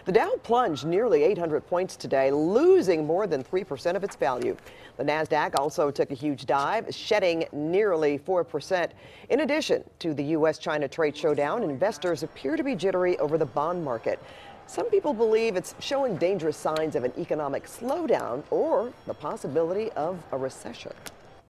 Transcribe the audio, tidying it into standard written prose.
The Dow plunged nearly 800 points today, losing more than 3% of its value. The Nasdaq also took a huge dive, shedding nearly 4%. In addition to the U.S.-China trade showdown, investors appear to be jittery over the bond market. Some people believe it's showing dangerous signs of an economic slowdown or the possibility of a recession.